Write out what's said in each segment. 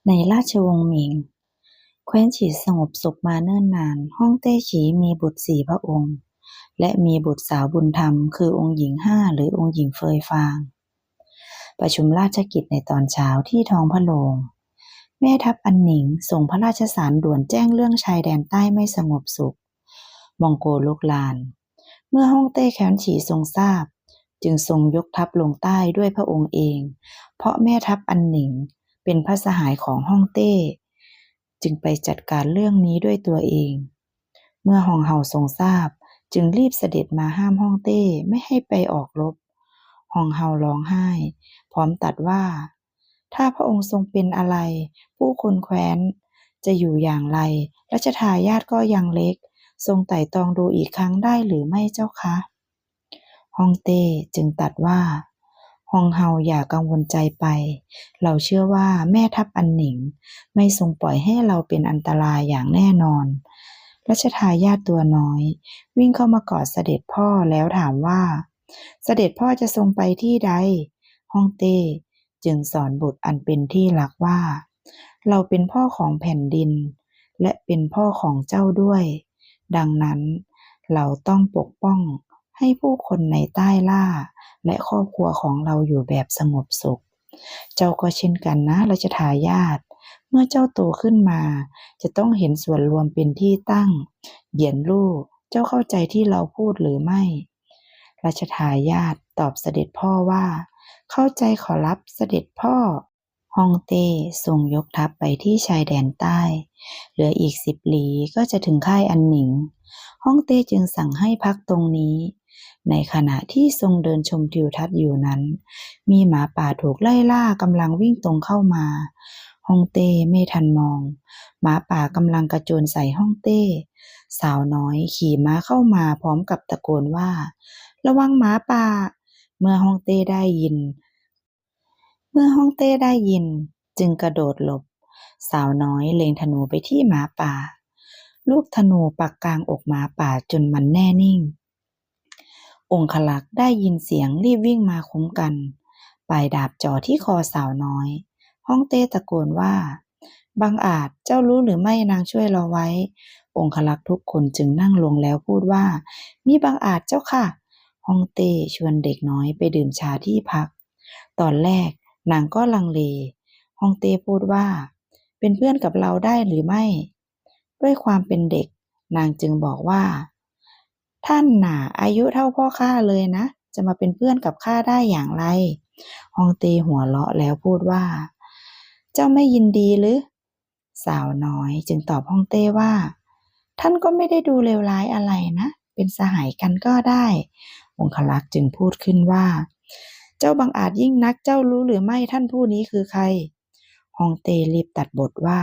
ในราชวงศ์หมิงแคว้นฉีสงบสุขมาเนิ่นนานฮ่องเต้ฉีมีบุตร4พระองค์และมีบุตรสาวบุญธรรมคือองค์หญิง5หรือองค์หญิงเฟยฟางประชุมราชกิจในตอนเช้าที่ท้องพระโรงแม่ทัพอันหนิงส่งพระราชสารด่วนแจ้งเรื่องชายแดนใต้ไม่สงบสุขมองโกลุกลานเมื่อฮ่องเต้แคว้นฉีทรงทราบจึงทรงยกทัพลงใต้ด้วยพระองค์เองเพราะแม่ทัพอันหนิงเป็นพระสหายของฮ่องเต้จึงไปจัดการเรื่องนี้ด้วยตัวเองเมื่อฮองเฮาทรงทราบจึงรีบเสด็จมาห้ามฮ่องเต้ไม่ให้ไปออกรบฮองเฮาร้องไห้พร้อมตรัสว่าถ้าพระองค์ทรงเป็นอะไรผู้คนแคว้นจะอยู่อย่างไรรัชทายาทก็ยังเล็กทรงไตร่ตรองดูอีกครั้งได้หรือไม่เจ้าคะฮ่องเต้จึงตรัสว่าฮองเฮาอย่ากังวลใจไปเราเชื่อว่าแม่ทัพอันหนิงไม่ทรงปล่อยให้เราเป็นอันตรายอย่างแน่นอนรัชทายาทตัวน้อยวิ่งเข้ามากอดเสด็จพ่อแล้วถามว่าเสด็จพ่อจะทรงไปที่ใดฮ่องเต้จึงสอนบุตรอันเป็นที่รักว่าเราเป็นพ่อของแผ่นดินและเป็นพ่อของเจ้าด้วยดังนั้นเราต้องปกป้องให้ผู้คนในใต้ล่าและครอบครัวของเราอยู่แบบสงบสุขเจ้าก็เช่นกันนะรัชทายาทเมื่อเจ้าโตขึ้นมาจะต้องเห็นส่วนรวมเป็นที่ตั้งเหยียนลู่เจ้าเข้าใจที่เราพูดหรือไม่รัชทายาทตอบเสด็จพ่อว่าเข้าใจขอรับเสด็จพ่อฮ่องเต้ทรงยกทัพไปที่ชายแดนใต้เหลืออีก10 ลี้ก็จะถึงค่ายอันหนิงฮ่องเต้จึงสั่งให้พักตรงนี้ในขณะที่ทรงเดินชมทิวทัศน์อยู่นั้นมีหมาป่าถูกไล่ล่ากำลังวิ่งตรงเข้ามาฮ่องเต้ไม่ทันมองหมาป่ากำลังกระโจนใส่ฮ่องเต้สาวน้อยขี่ม้าเข้ามาพร้อมกับตะโกนว่าระวังหมาป่าเมื่อฮ่องเต้ได้ยินจึงกระโดดหลบสาวน้อยเล็งธนูไปที่หมาป่าลูกธนูปักกลางอกหมาป่าจนมันแน่นิ่งองคลักษ์ได้ยินเสียงรีบวิ่งมาคุ้มกันปลายดาบจ่อที่คอสาวน้อยฮ่องเต้ตะโกนว่าบังอาจเจ้ารู้หรือไม่นางช่วยเราไว้องคลักษ์ทุกคนจึงนั่งลงแล้วพูดว่ามิบังอาจเจ้าค่ะฮ่องเต้ชวนเด็กน้อยไปดื่มชาที่พักตอนแรกนางก็ลังเลฮ่องเต้พูดว่าเป็นเพื่อนกับเราได้หรือไม่ด้วยความเป็นเด็กนางจึงบอกว่าท่านน่ะอายุเท่าพ่อข้าเลยนะจะมาเป็นเพื่อนกับข้าได้อย่างไรฮ่องเต้หัวเราะแล้วพูดว่าเจ้าไม่ยินดีหรือสาวน้อยจึงตอบฮ่องเต้ว่าท่านก็ไม่ได้ดูเลวร้ายอะไรนะเป็นสหายกันก็ได้องคลักษ์จึงพูดขึ้นว่าเจ้าบังอาจยิ่งนักเจ้ารู้หรือไม่ท่านผู้นี้คือใครฮ่องเต้รีบตัดบทว่า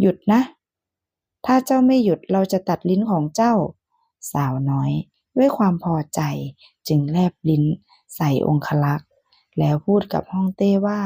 หยุดนะถ้าเจ้าไม่หยุดเราจะตัดลิ้นของเจ้าสาวน้อยด้วยความพอใจจึงแลบลิ้นใส่องคลักษ์แล้วพูดกับฮ่องเต้ว่า